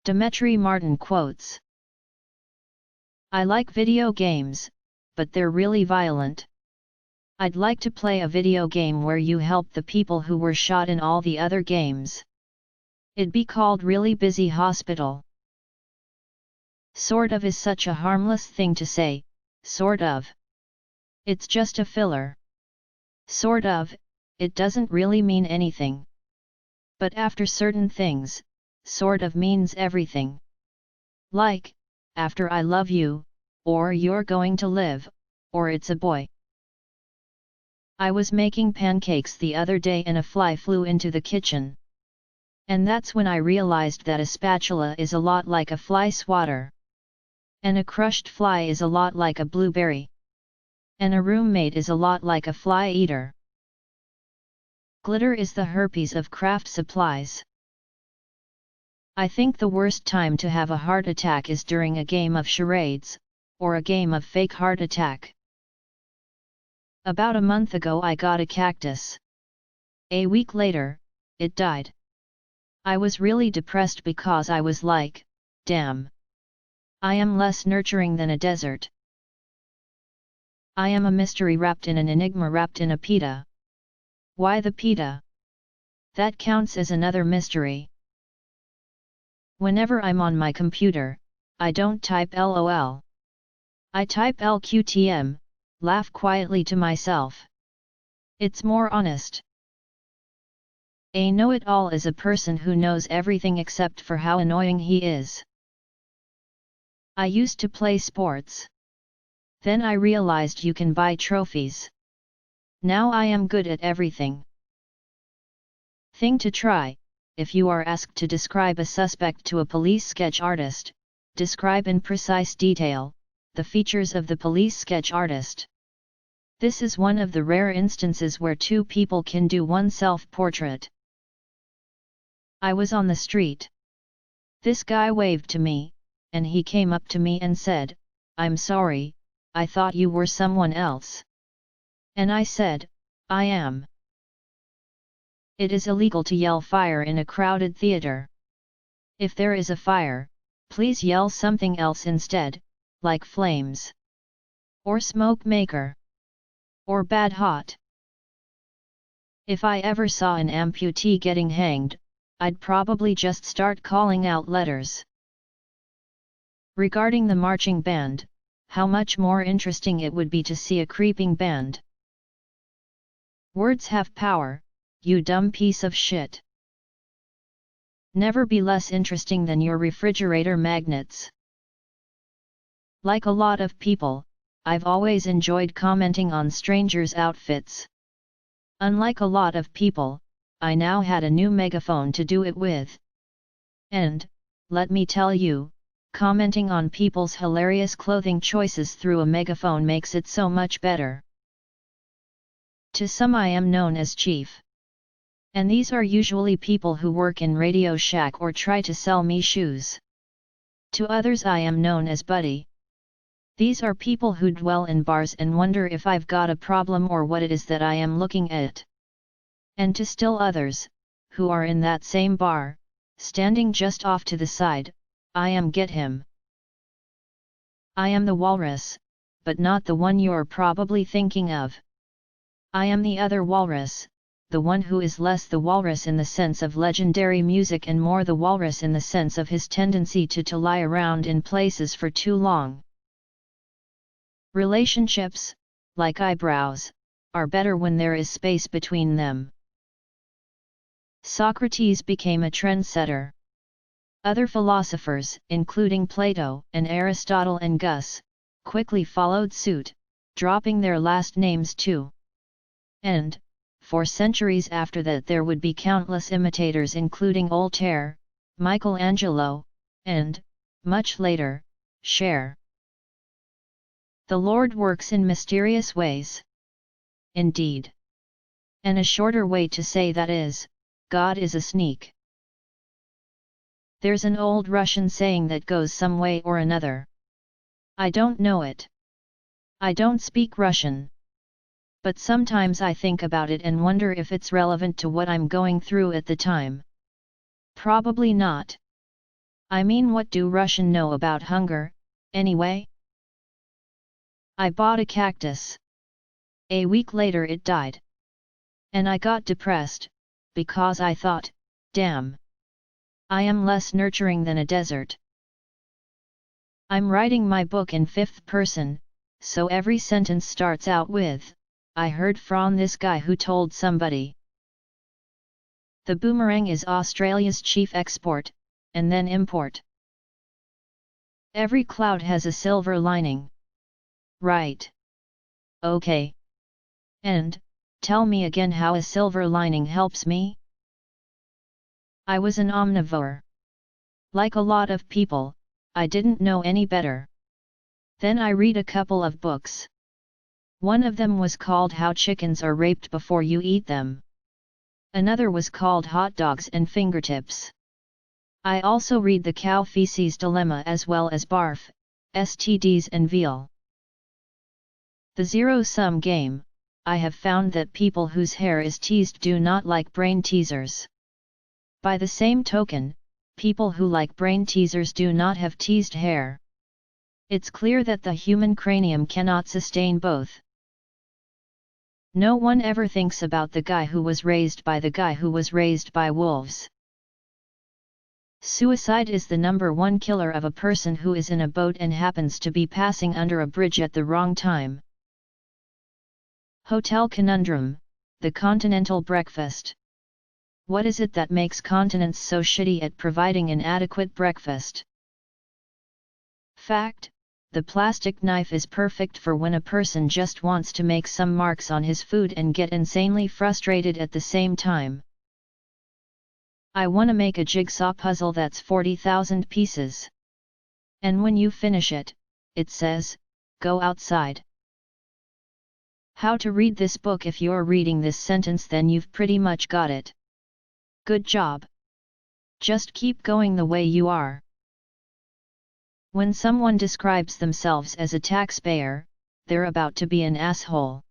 Demetri Martin quotes. I like video games, but they're really violent. I'd like to play a video game where you help the people who were shot in all the other games. It'd be called Really Busy Hospital. Sort of is such a harmless thing to say, sort of. It's just a filler. Sort of, it doesn't really mean anything. But after certain things, sort of means everything. Like, after I love you, or you're going to live, or it's a boy. I was making pancakes the other day and a fly flew into the kitchen. And that's when I realized that a spatula is a lot like a fly swatter. And a crushed fly is a lot like a blueberry. And a roommate is a lot like a fly eater. Glitter is the herpes of craft supplies. I think the worst time to have a heart attack is during a game of charades, or a game of fake heart attack. About a month ago I got a cactus. A week later, it died. I was really depressed because I was like, damn. I am less nurturing than a desert. I am a mystery wrapped in an enigma wrapped in a pita. Why the pita? That counts as another mystery. Whenever I'm on my computer, I don't type LOL. I type LQTM, laugh quietly to myself. It's more honest. A know-it-all is a person who knows everything except for how annoying he is. I used to play sports. Then I realized you can buy trophies. Now I am good at everything. Thing to try: if you are asked to describe a suspect to a police sketch artist, describe in precise detail the features of the police sketch artist. This is one of the rare instances where two people can do one self-portrait. I was on the street. This guy waved to me, and he came up to me and said, "I'm sorry, I thought you were someone else." And I said, "I am." It is illegal to yell fire in a crowded theater. If there is a fire, please yell something else instead, like flames. Or smoke maker. Or bad hot. If I ever saw an amputee getting hanged, I'd probably just start calling out letters. Regarding the marching band, how much more interesting it would be to see a creeping band. Words have power, you dumb piece of shit. Never be less interesting than your refrigerator magnets. Like a lot of people, I've always enjoyed commenting on strangers' outfits. Unlike a lot of people, I now had a new megaphone to do it with. And, let me tell you, commenting on people's hilarious clothing choices through a megaphone makes it so much better. To some I am known as Chief. And these are usually people who work in Radio Shack or try to sell me shoes. To others I am known as Buddy. These are people who dwell in bars and wonder if I've got a problem or what it is that I am looking at. And to still others, who are in that same bar, standing just off to the side, I am Get Him. I am the walrus, but not the one you're probably thinking of. I am the other walrus, the one who is less the walrus in the sense of legendary music and more the walrus in the sense of his tendency to lie around in places for too long. Relationships, like eyebrows, are better when there is space between them. Socrates became a trendsetter. Other philosophers, including Plato and Aristotle and Gus, quickly followed suit, dropping their last names too. And, for centuries after that there would be countless imitators including Voltaire, Michelangelo, and, much later, Cher. The Lord works in mysterious ways. Indeed. And a shorter way to say that is, God is a sneak. There's an old Russian saying that goes some way or another. I don't know it. I don't speak Russian. But sometimes I think about it and wonder if it's relevant to what I'm going through at the time. Probably not. I mean, what do Russian know about hunger, anyway? I bought a cactus. A week later it died. And I got depressed, because I thought, damn. I am less nurturing than a desert. I'm writing my book in fifth person, so every sentence starts out with, I heard from this guy who told somebody. The boomerang is Australia's chief export, and then import. Every cloud has a silver lining. Right. Okay. And, tell me again how a silver lining helps me? I was an omnivore. Like a lot of people, I didn't know any better. Then I read a couple of books. One of them was called How Chickens Are Raped Before You Eat Them. Another was called Hot Dogs and Fingertips. I also read The Cow Feces Dilemma as well as Barf, STDs and Veal. The zero-sum game. I have found that people whose hair is teased do not like brain teasers. By the same token, people who like brain teasers do not have teased hair. It's clear that the human cranium cannot sustain both. No one ever thinks about the guy who was raised by the guy who was raised by wolves. Suicide is the #1 killer of a person who is in a boat and happens to be passing under a bridge at the wrong time. Hotel conundrum, the continental breakfast. What is it that makes continents so shitty at providing an adequate breakfast? Fact, the plastic knife is perfect for when a person just wants to make some marks on his food and get insanely frustrated at the same time. I wanna make a jigsaw puzzle that's 40,000 pieces. And when you finish it, it says, go outside. How to read this book? If you're reading this sentence, then you've pretty much got it. Good job. Just keep going the way you are. When someone describes themselves as a taxpayer, they're about to be an asshole.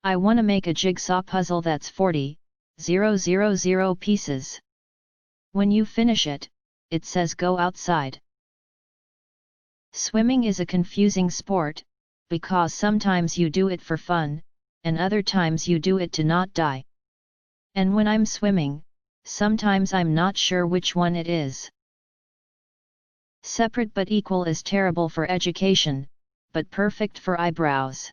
I wanna make a jigsaw puzzle that's 40,000 pieces. When you finish it, it says go outside. Swimming is a confusing sport, because sometimes you do it for fun, and other times you do it to not die. And when I'm swimming, sometimes I'm not sure which one it is. Separate but equal is terrible for education, but perfect for eyebrows.